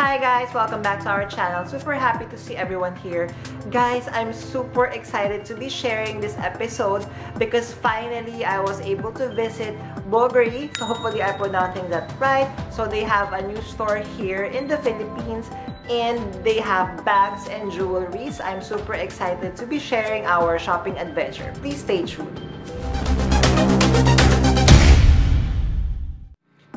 Hi guys, welcome back to our channel. Super happy to see everyone here. Guys, I'm super excited to be sharing this episode because finally I was able to visit Bulgari. So hopefully I'm pronouncing that right. So they have a new store here in the Philippines and they have bags and jewelries. I'm super excited to be sharing our shopping adventure. Please stay tuned.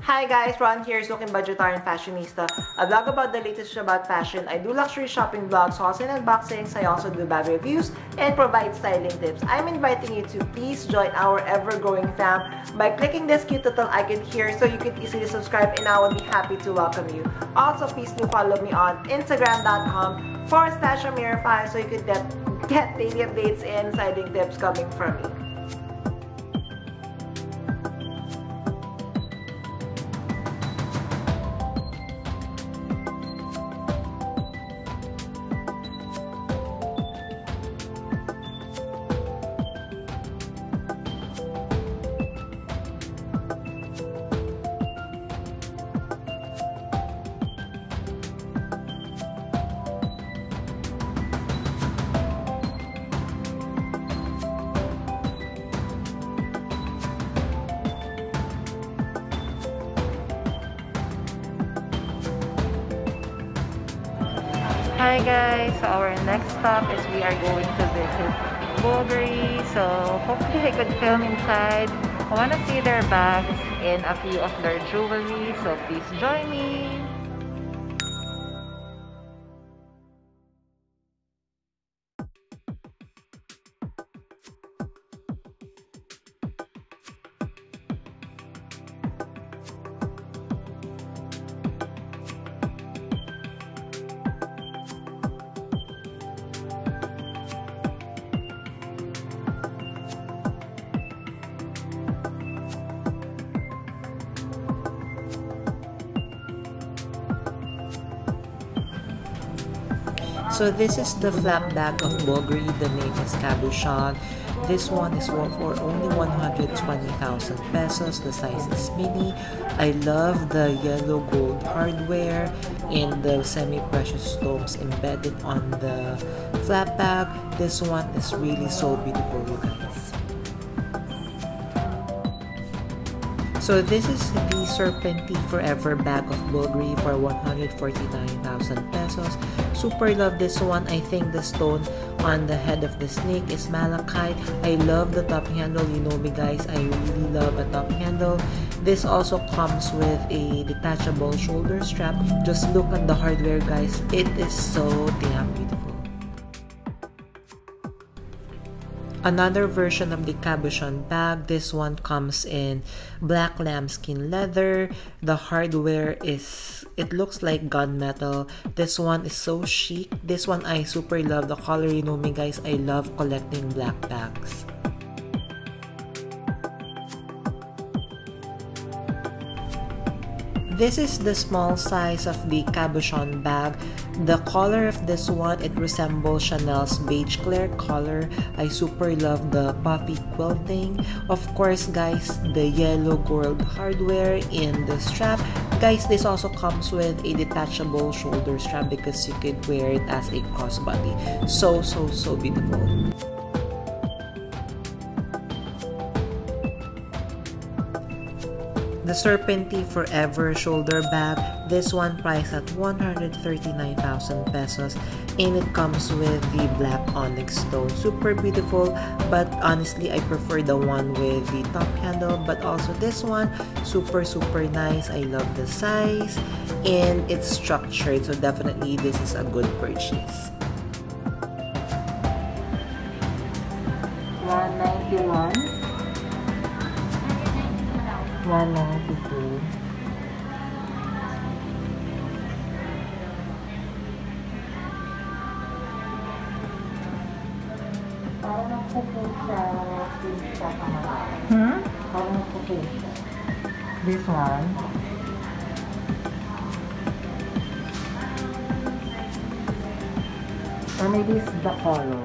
Hi guys, Ron here, looking Budgetarian Fashionista, a vlog about the latest about fashion. I do luxury shopping vlogs, hauls and unboxings. I also do bag reviews and provide styling tips. I'm inviting you to please join our ever-growing fam by clicking this cute little icon here so you can easily subscribe and I will be happy to welcome you. Also, please do follow me on Instagram.com/Amirify so you could get daily updates and styling tips coming from me. Hi guys, so our next stop is we are going to visit Bulgari. So hopefully I could film inside. I want to see their bags and a few of their jewelry, so please join me. So this is the flap bag of Bulgari. The name is Cabochon. This one is for only 120,000 pesos. The size is mini. I love the yellow gold hardware and the semi-precious stones embedded on the flap bag. This one is really so beautiful, you guys. So this is the Serpenti Forever bag of Bulgari for 149,000 pesos. Super love this one. I think the stone on the head of the snake is malachite. I love the top handle. You know me guys, I really love a top handle. This also comes with a detachable shoulder strap. Just look at the hardware guys. It is so damn beautiful. Another version of the Cabochon bag. This one comes in black lambskin leather. The hardware is, it looks like gunmetal. This one is so chic. This one I super love the color. You know me guys, I love collecting black bags. This is the small size of the Cabochon bag. The color of this one, it resembles Chanel's beige clear color. I super love the puffy quilting. Of course guys, the yellow gold hardware in the strap. Guys, this also comes with a detachable shoulder strap because you could wear it as a crossbody. So beautiful. The Serpenti Forever shoulder bag. This one priced at 139,000 pesos and it comes with the black onyx stone. Super beautiful, but honestly I prefer the one with the top handle, but also this one super nice. I love the size and it's structured, so definitely this is a good purchase. 191, 192. This one. Or maybe it's the color.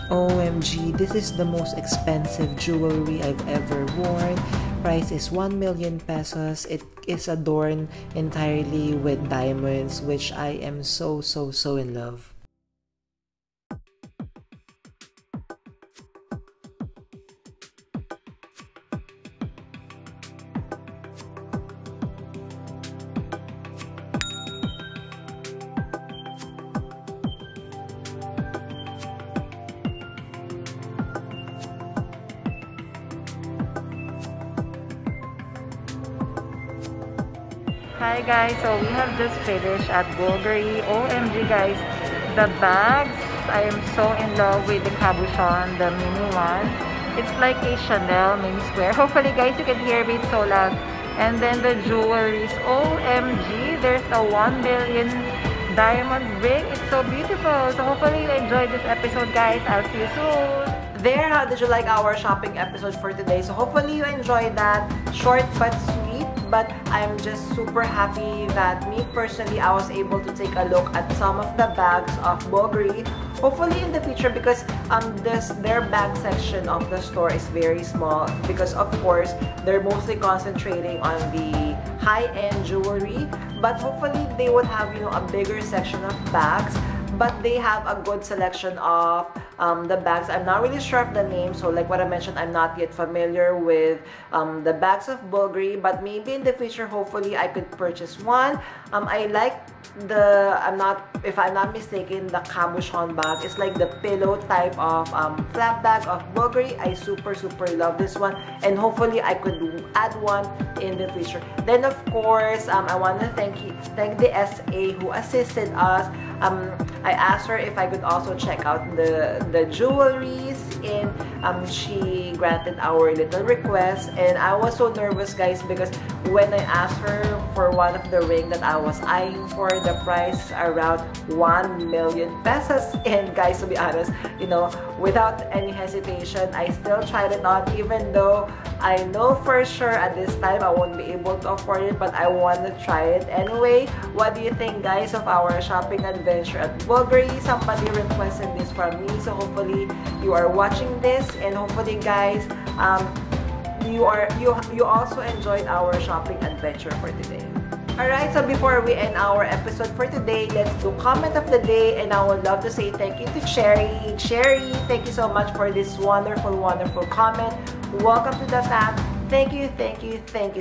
OMG, this is the most expensive jewelry I've ever worn. Price is 1 million pesos. It is adorned entirely with diamonds, which I am so in love. Hi guys, so we have just finished at Bulgari. OMG guys, the bags, I am so in love with the Cabochon, the mini one. It's like a Chanel mini square. Hopefully guys, you can hear me, it's so loud. And then the jewelries, OMG, there's a 1 million diamond ring. It's so beautiful. So hopefully you enjoyed this episode guys. I'll see you soon. There, how did you like our shopping episode for today? So hopefully you enjoyed that. Short but sweet, but I'm just super happy that me personally, I was able to take a look at some of the bags of Bulgari. Hopefully in the future, because their bag section of the store is very small, because of course they're mostly concentrating on the high-end jewelry, but hopefully they would have, you know, a bigger section of bags. But they have a good selection of the bags. I'm not really sure of the name, so like what I mentioned, I'm not yet familiar with the bags of Bulgari, but maybe in the future, hopefully I could purchase one. I like if I'm not mistaken, the Cabochon bag. It's like the pillow type of flap bag of Bulgari. I super love this one, and hopefully I could add one in the future. Then of course, I want to thank the SA who assisted us. I asked her if I could also check out the jewelries, and she granted our little request. And I was so nervous guys, because when I asked her for one of the ring that I was eyeing for, the price around 1 million pesos. And guys, to be honest, you know, without any hesitation, I still tried it on, even though I know for sure at this time I won't be able to afford it, but I want to try it anyway. What do you think guys of our shopping adventure at Bulgari? Somebody requested this from me, so hopefully you are watching this, and hopefully guys, you also enjoyed our shopping adventure for today. Alright, so before we end our episode for today, let's do comment of the day, and I would love to say thank you to Cherry. Cherry, thank you so much for this wonderful comment. Welcome to the fam. Thank you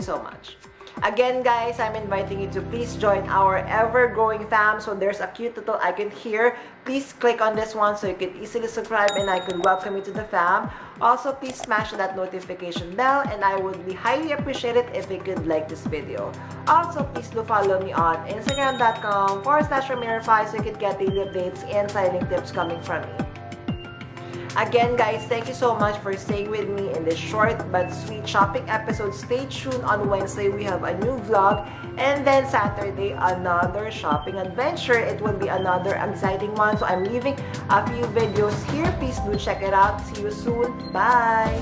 so much. Again guys, I'm inviting you to please join our ever-growing fam. So there's a cute little icon here. Please click on this one so you can easily subscribe, and I can welcome you to the fam. Also, please smash that notification bell, and I would be highly appreciated if you could like this video. Also, please do follow me on Instagram.com/Ramirafy so you can get daily updates and styling tips coming from me. Again guys, thank you so much for staying with me in this short but sweet shopping episode. Stay tuned. On Wednesday we have a new vlog, and then Saturday another shopping adventure. It will be another exciting one, so I'm leaving a few videos here. Please do check it out. See you soon. Bye.